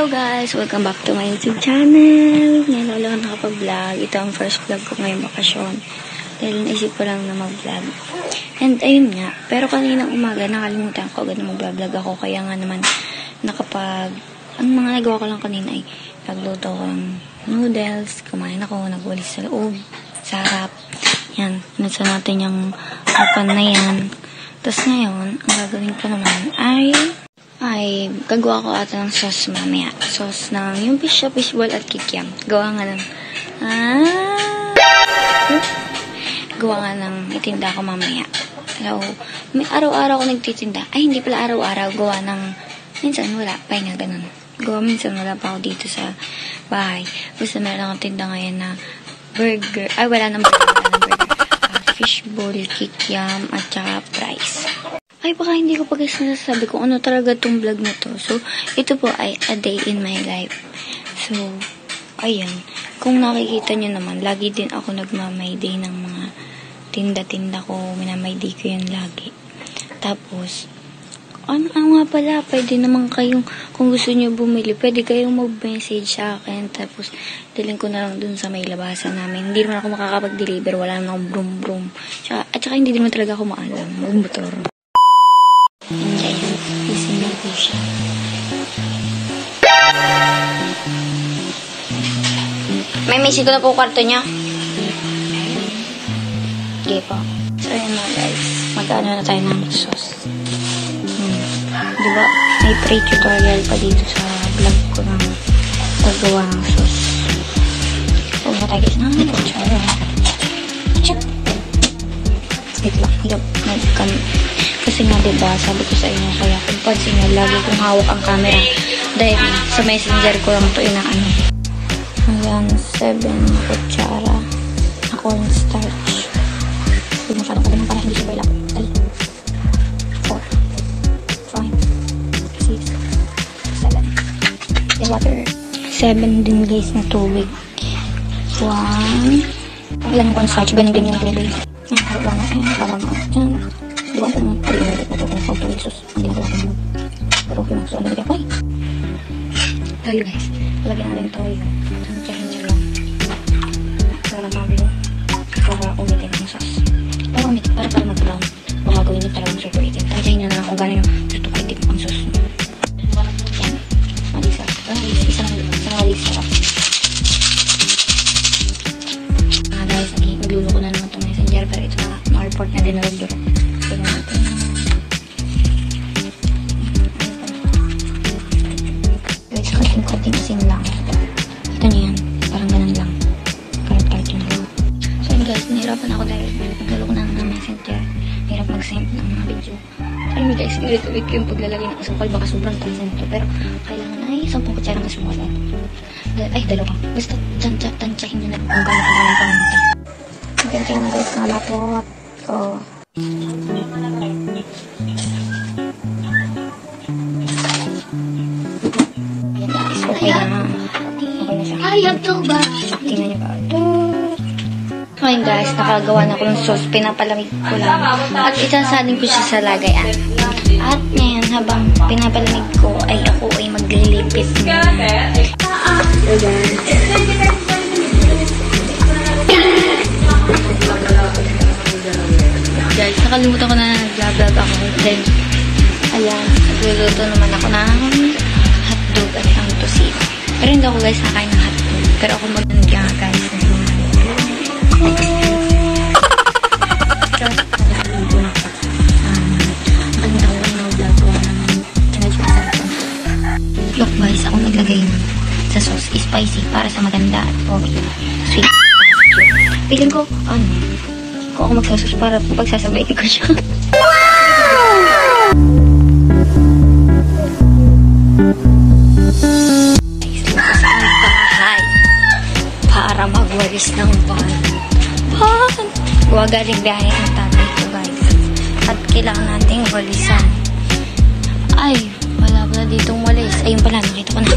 Hello guys! Welcome back to my YouTube channel. Ngayon ulit ako nakapag-vlog. Ito ang first vlog ko ngayong bakasyon. Dahil naisip ko lang na mag-vlog. And ayun nga. Pero kaninang umaga nakalimutan ko agad na mag-vlog ako. Kaya nga naman ang mga nagawa ko lang kanina ay nagluto ko ng noodles. Kumain ako. Nagwalis sa loob. Sa harap. Yan. Nasa natin yung hapan na yan. Tapos ngayon, ang gagawin ko naman ay gagawa ko ata ng sauce mamaya. Sauce ng yung fishball at kikiam. Gawa nga ng itinda ko mamaya. Hello. May araw-araw ko nagtitinda. Ay, hindi pala araw-araw. Gawa ng minsan wala. Pahinga ganun. Gawa minsan wala pa ako dito sa bahay. Basta meron akong tinda ngayon na burger. Ay, wala nang burger. Fishball, kikiam, at saka fries. Ay, baka hindi ko pa guys nasasabi kung ano talaga tong vlog na to. So, ito po ay a day in my life. So, ayan. Kung nakikita nyo naman, lagi din ako nagmamay day ng mga tinda-tinda ko. Minamay day ko yan lagi. Tapos, ano nga pala, pwede naman kayong, kung gusto nyo bumili, pwede kayong mag-message sa akin. Tapos, dalhin ko na lang dun sa may labasan namin. Hindi naman ako makakapag-deliver. Wala naman akong brum-brum. At saka hindi naman talaga ako maalam. Mag-motor. And ayun, gising na po siya. May message ko na po kwarto niya. Okay po. So ayun na guys, mag-ano na tayo ng sauce. Diba, may pre-tutorial pa dito sa vlog ko ng paggawa ng sauce. So na tayo guys ng kutsara. Check! Wait lang, hirap kasi nga diba, sabi ko sa inyo, kaya kung pansin nyo, lagi kong hawak ang camera dahil sa messenger ko lang ito inaano. Ayan, 7 kutsara na cornstarch. Hindi masyadong kagaling para hindi siya bailap. 4 5 6 7 yung water. 7 din guys na tubig. 1 ilan cornstarch, ganyan yung tubig. Ayan, harap lang natin, parang dyan. Diba ko nung 3 minutes na ito kung pag tulisos ang ginagawa ko. Pero okay lang. So, ano nagkakay? Toyo guys. Lagyan natin toyo. Change lang. Para mabilo. Para umitin ang sauce. Para umitin. Para mag-brown. Kung magawin nyo talagang super itin. Try nyo na lang kung gano'n yung gusto ko itin ang sauce. Yan. Malisa. Isang malisa. Guys, nagluluto ko na naman itong messenger. Pero ito na ma-report na din na rin doon. Guys, konting asin lang. Kita nyo yan. Parang ganun lang. Karat-karat yun lang. So yun guys, nahirapan ako dahil naglalo ko na ng messenger. Nahirap mag-send ng mga video. Alam mo guys, ulit-ulit ko yung paglalagay ng asukal. Baka sobrang tansin to. Pero kailangan ay 10 kutsarang asukal. Ay, 2. Basta tansyahin nyo na kung gano'n ang daming pamunta. Maganda na guys, mga lapot. So, okay na. Okay na siya. Ayag to ba? Tingnan nyo ba? Okay guys, nakagawa na ko ng sauce. Pinapalamig ko lang. At isasalin ko siya sa lagayan. At ngayon, habang pinapalamig ko, ay ako ay maglilipit na. Guys, nakalimutan ko na nag-vlog ako. Then, ayan, nagluluto naman ako ng hotdog at ang tosino. Pero hindi ako guys nakain ng hotdog. Pero ako mag-vlog nga guys. Look guys, ako naglagay sa sauce spicy para sa maganda at okay. Sweet. Piling ko, kung ako magsasos para pagsasabayin ko siya. Para magwalis ng van. Galing biyahe ang tatay ko guys. At kailangan nating walisan. Ay, wala pala ditong walis. Ayun pala, nakita ko na.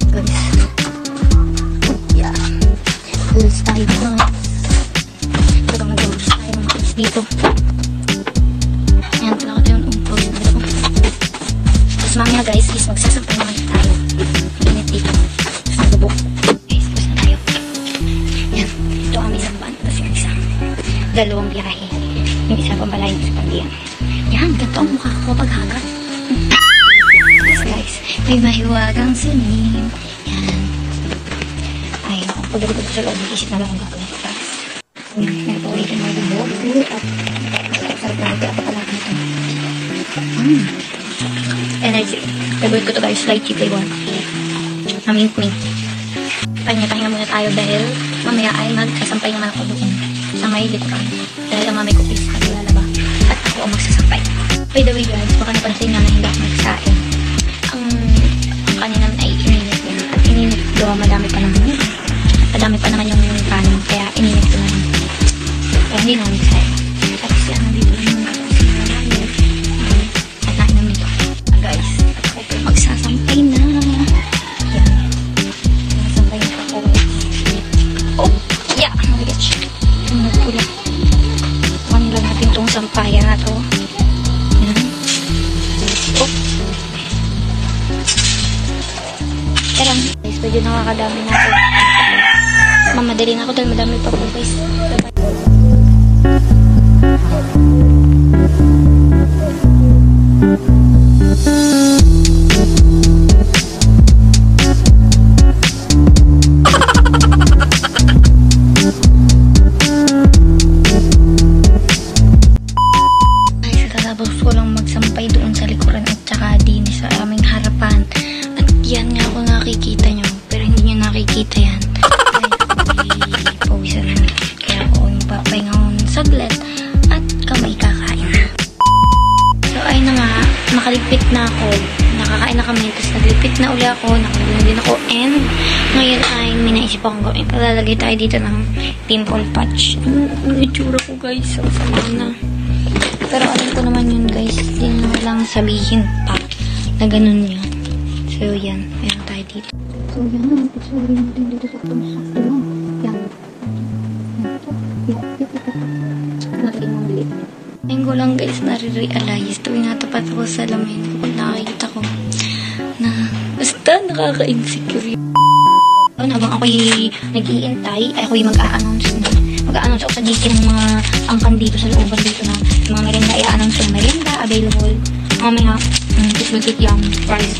Guys. Yeah. Walis tayo guys. Pero mag-walis tayo ng walis dito. Ayan, pala ko tayo yung umpog. Tapos mamaya guys, is magsasampay naman tayo. dito. Sa lubok. Guys, tapos na tayo. Yan. Ito ang isang van. Tapos yung isa. Dalawang biyahe. Yung isa pambalayin sa pagdiyan. Yan. Ganito ang mukha ko paghagat. Tapos guys, may mahiwagang sunin. Yan. Ay, naku. Pagdating ko sa loob, isip na lang ang gagawin ko guys. Yan. Nagpaulitin mo yung loob. Sarap na nagpira pa pala nito. Energy. Favorite ko to guys. Lychee flavor. Mint. Pahinga muna tayo dahil mamaya ay magsasampay naman ako doon sa may likuran. Dahil ang mamay ko is naglalaba. At ako ang magsasampay. By the way guys, baka napansin nyo na hindi ako magsain. Ang kanina ay ininit niya. At ininit ko, madami pa naman yun. Madami pa naman yung kanin. Kaya ininit ko naman. Kaya hindi naman magsain. Tapos yan, nandito naman ako sa namin. At nainom nito. Guys, ako magsasampay na. Yan. Magsasampay na ako. Oh, yeah. Mabigat siya. Ang nagpula. Kuhanin lang natin itong sampayan na to. Yan. Oh. Pero guys, medyo nakakadami na ako. Mamadali na ako dahil madami pa po guys. Ko lang magsampay doon sa likuran at saka din sa aming harapan. At yan nga ako nakikita nyo. Pero hindi nyo nakikita yan. Ay, pawisan na. Kaya ako yung papahinga saglit at kamay kakain na. So ay na nga, nakalipit na ako. Nakakain na kami. Tapos naglipit na uli ako. Nakalipit na din ako. And ngayon ay minaisip akong gawin. Palalagay tayo dito ng pimple patch. Ang itsura ko guys. So, sama na. Pero alam ko naman yun guys, hindi na lang sabihin pa na ganun yun. So yan, meron tayo dito. So yan, isurin natin dito sa sakto lang. Yan. Natin mong liit. Ngayon ko lang guys, nare-realize tuwing natapat ako sa lamin kung nakikita ko na basta nakaka-insecure. Habang ako'y nag-iintay, ay ako'y mag-a-announce na. Mag-a-announce ako sa GC ng mga angkan dito sa looban dito na yung mga merienda, i-a-announce yung merienda available. Mamaya, this will get young price.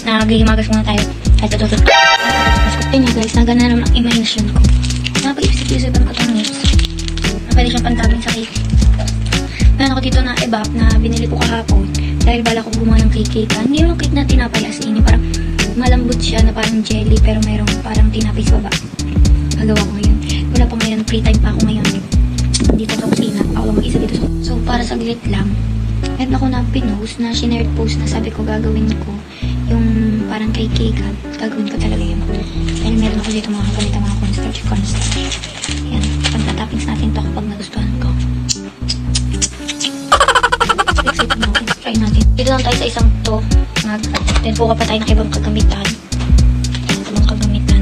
Nagigimagas muna tayo. Kahit sa tutut. Mas kutin niya guys, nagana naman ang imagination ko. Napag-isip-isip ang katong news. Na pwede siyang pantabing sa cake. Meron ako dito na ebap na binili ko kahapon. Dahil bala ko gumawa ng cake. Hindi yung cake na tinapay as in. Parang malambot siya na parang jelly pero mayroong parang tinapay sa baba. Gagawa ko ngayon. Wala pa ngayon, free time pa ako ngayon. Dito sa kusina, ako lang mag-isa dito. So, para saglit lang, meron ako na pinost na shinare post na sabi ko gagawin ko yung parang kay Kegan. Gagawin ko talaga yun. Dahil meron ako dito mga kagamit mga cornstarch. Yan, pagtatappings natin to kapag nagustuhan ko. Excited na ako. Try natin. Dito lang tayo sa isang to. Then buka pa tayo ng ibang kagamitan. Ibang kagamitan.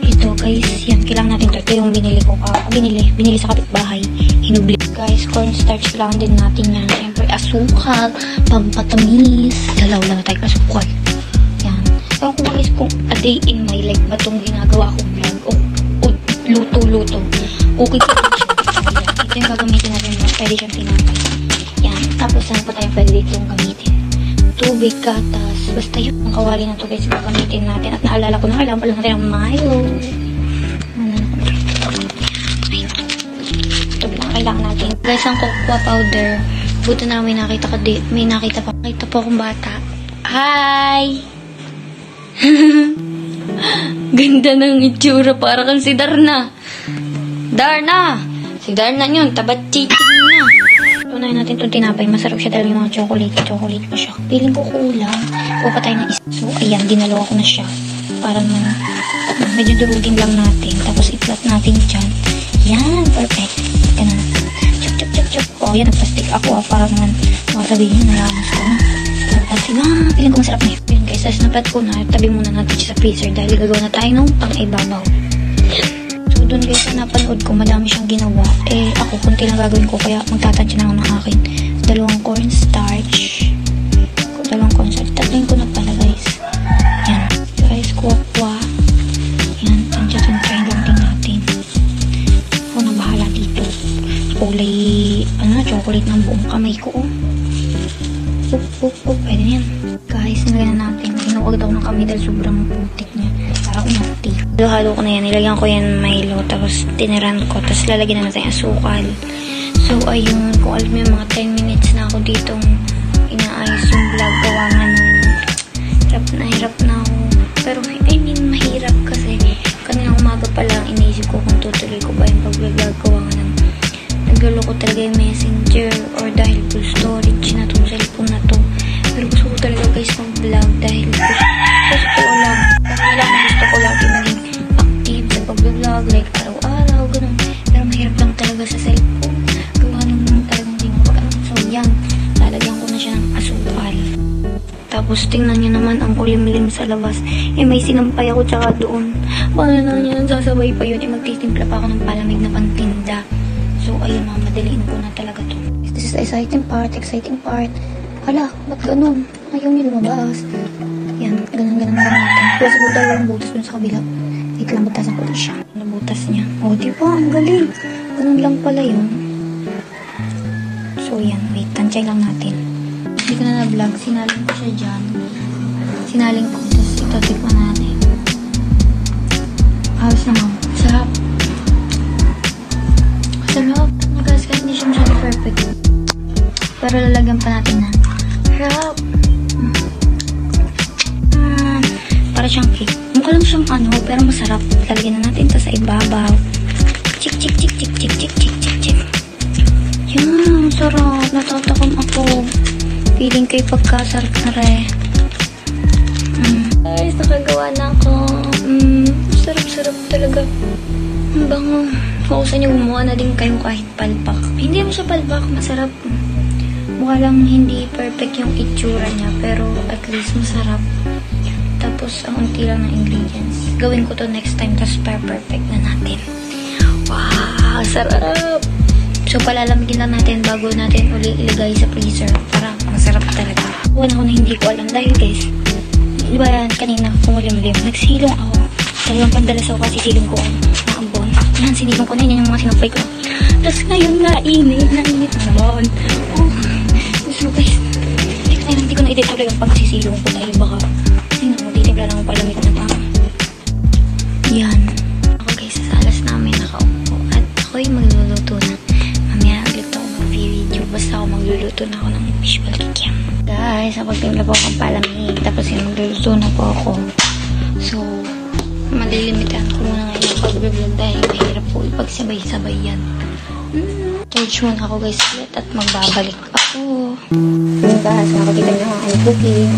Ito guys, yan. Kailangan natin to. Ito yung binili ko. Binili sa kapitbahay. Hinubli. Guys, cornstarch lang din natin yan. Siyempre, asukal, pampatamis. Dalaw lang tayo asukal. Yan. Ewan ko guys kung a day in my life ba itong ginagawa kong vlog. O luto-luto. Okay ko din siya. Ito yung gagamitin natin. Pwede siyang tinapay. Yan. Tapos saan pa tayo pwede dito yung gamitin? Tubig, gatas. Basta yun. Ang kawali na to guys, gagamitin natin. At naalala ko na kailangan pala natin ang mayo. Tubig na kailangan natin. Guys, ang cocoa powder. Buto na may nakita ka di. May nakita pa. Nakita po akong bata. Hi! Ganda ng itsura. Para kang si Darna. Darna! Si Darna yun. Tabat chiching na. Unahin natin itong tinapay. Masarap siya dahil yung mga chocolate. Chocolate pa siya. Piling ko kulang. Pupa tayo ng isa. So, ayan. Dinalawa ko na siya. Para naman medyo durugin lang natin. Tapos i-flat natin dyan. Yan. Perfect. Ganun. Chup, chup, chup, chup. O, yan. Nagplastic ako. Para naman makasabihin na lang ko. Tapos, piling ko masarap na yun. Yan guys. Tapos naplat ko na. Tabi muna natin siya sa freezer. Dahil gagawa na tayo ng pang-ibabaw. So, doon guys, napanood ko, madami siyang ginawa. Eh, ako, kunti lang gagawin ko, kaya magtatansya na ako ng akin. Dalawang cornstarch. Tatloin ko na pala, guys. Yan. Guys, ng buong kamay ko, oh. Pwede na yan. Guys, nilagyan na natin. Inuagad ako ng kamay dahil sobrang putik niya. Para umati. Halo-halo ko na yan. Nilagyan ko yan Milo. Tapos tiniran ko. Tapos lalagyan na natin yung asukal. So, ayun. Kung alam mo yung mga 10 minutes na ako ditong inaayos yung vlog. Gawa nga nung hirap na ako. Pero, I mean, mahirap kasi kanina umaga pa lang iniisip ko kung tutuloy ko ba yung pag-vlog. Gawa nga ng nagulo ko talaga yung messenger or dahil full storage na itong cellphone na to. Pero gusto ko talaga guys mag-vlog dahil gusto ko lang. Kailangan gusto ko lagi maging active sa pag-vlog like araw-araw, ganun. Pero mahirap lang talaga sa cellphone. Gawa naman talagang hindi ko pag-ano. So yan, lalagyan ko na siya ng asukal. Tapos tingnan niyo naman ang kulimlim sa labas. Eh may sinampay ako tsaka doon. Paano na niya sasabay pa yun? Eh magtitimpla pa ako ng palamig na pantinda. So, ayun mga, madaliin ko na talaga to. This is the exciting part. Hala, ba't ganun? Ayaw niyo lumabas. Yan, ganun na natin. Pero siguro tayo yung butas dun sa kabila. Wait lang, butasan ko din siya. Nabutas niya. O, diba? Ang galing. Ganun lang pala yun. So, yan. Wait, tansay lang natin. Hindi ko na na-vlog. Sinaling ko siya dyan. Sinaling ko. Tapos, ito, tikman natin. Ayos naman. Sarap. Sarap. Guys, kahit hindi siya masyado perfect. Pero lalagyan pa natin na sarap. Para siyang cake. Mukha lang siyang ano, pero masarap. Lalagyan na natin ito sa ibabaw. Chik. Yan, sarap. Natatakam ako. Feeling ko yung pagkasarap na rin. Guys, nakagawa na ako. Sarap talaga. Ang bango. Kung gusto niyo gumawa na din kayo kahit palpak. Hindi mo siya palpak, masarap. Mukha lang hindi perfect yung itsura niya, pero at least masarap. Tapos, ang unti lang ng ingredients. Gawin ko to next time, tapos perfect na natin. Wow, sarap! So, palalamigin lang natin bago natin uli ilagay sa freezer para masarap talaga. Una ko na hindi ko alam dahil guys, di ba yan, kanina kumulimlim, nagsilong ako. Talagang pandalas ako kasi silong ko ang ambon. Yan, sinilong ko na yun yung mga sinampay ko. Tapos ngayon nainit naman. Oh, so guys, hindi ko na i-detable yung pagsisilong ko dahil baka titimpla lang ang palamig na pa. Yan. Ako guys, sa alas namin nakaupo at ako'y magluluto na. Mamaya ulit ako mag-video. Basta ako magluluto na ako ng visual kikiam. Guys, napagtimpla po akong palamig. Tapos yung magluluto na po ako. So, malilimitan ko muna ngayon yung pag-vlog dahil mahirap po ipagsabay-sabay yan. Charge muna ako guys ulit at magbabalik ako. Yung guys, makikita nyo ang cooking.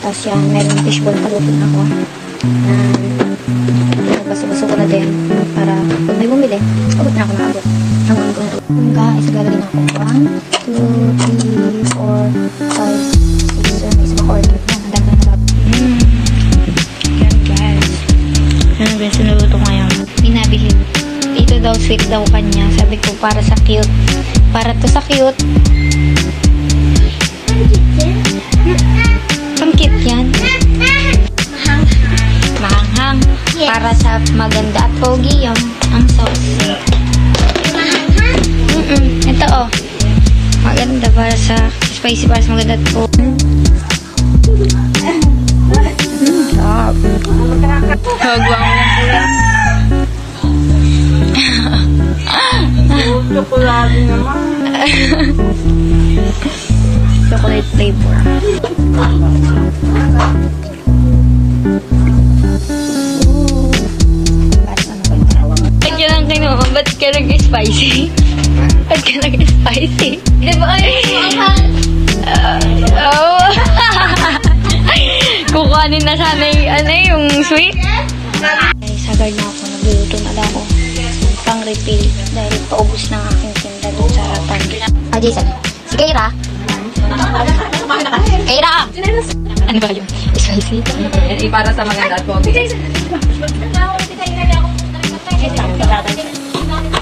Tapos yan, meron fishball paluto na ako. Baso-baso ko na din para pag may bumili, abot na ako na abot. Hanggang ko na ito. Yung guys, lalagyan ako 1, 2, 3, 4, 5, 6, 7, isa pa order. Yan, ang dami na yan guys. Ano ba sinuluto ngayon? Binabili. Ito daw sweet daw kanya. Sabi ko para sa cute. Para to sa cute. Pang cute yan. Mahanghang. Yes. Para sa maganda at pogi yung ang sauce. Ito oh. Maganda para sa spicy, para sa maganda at pogi. Sarap. Hagwang lang sila. Chocolate naman. Chocolate flavor. Ba't ka lang kayo? Ba't ka nag-spicy? Ba't ka nag-spicy? Di ba kayo sumakal? Oo. Kukuhanin na sana yung sweet. Sagad na ako. Nagluluto na lang ako. Pang refill. Dahil paubos na ang aking tinda doon sa harapan. Jason. Si Keira. Keira! Ano ba yun? Spicy? Para sa maganda at pogi.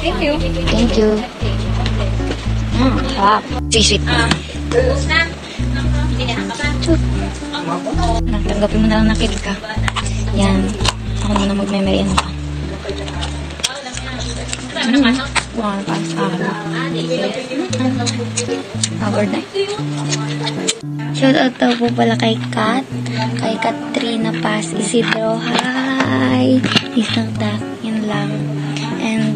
Thank you. Thank you. Sarap. Sweet. Natanggapin mo na lang na cake ka. Yan. Ako na magmemeryan ka. Buwan pa sa akin. Award na. Shoutout daw po pala kay Kat. Kay Katrina Paz Isidro. Hi! Isang tak. Yun lang. And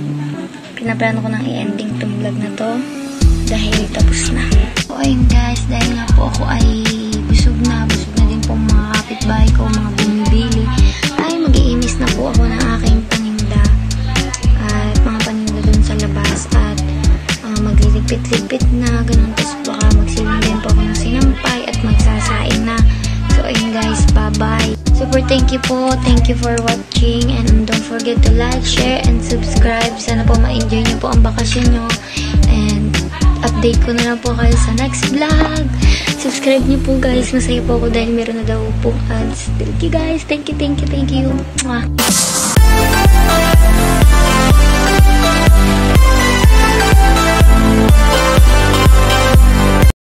pinaplano ko nang i-ending tong vlog na to. Dahil tapos na. So ayun guys, dahil nga po ako ay busog na din po mga kapitbahay ko, mga bumibili. Ay mag-iimis na po ako ng aking paninda. At mga paninda dun sa labas. At magliligpit-ligpit na, ganun. Tapos baka magsiling din po ako ng sinampay at magsasain na. So ayun guys, bye-bye. Super thank you po. Thank you for watching. And don't forget to like, share, and subscribe. Sana po ma-enjoy nyo po ang bakasyon nyo. And update ko na lang po kayo sa next vlog. Subscribe nyo po guys. Masaya po ako dahil meron na daw po ads. Thank you guys. Thank you. Mwah.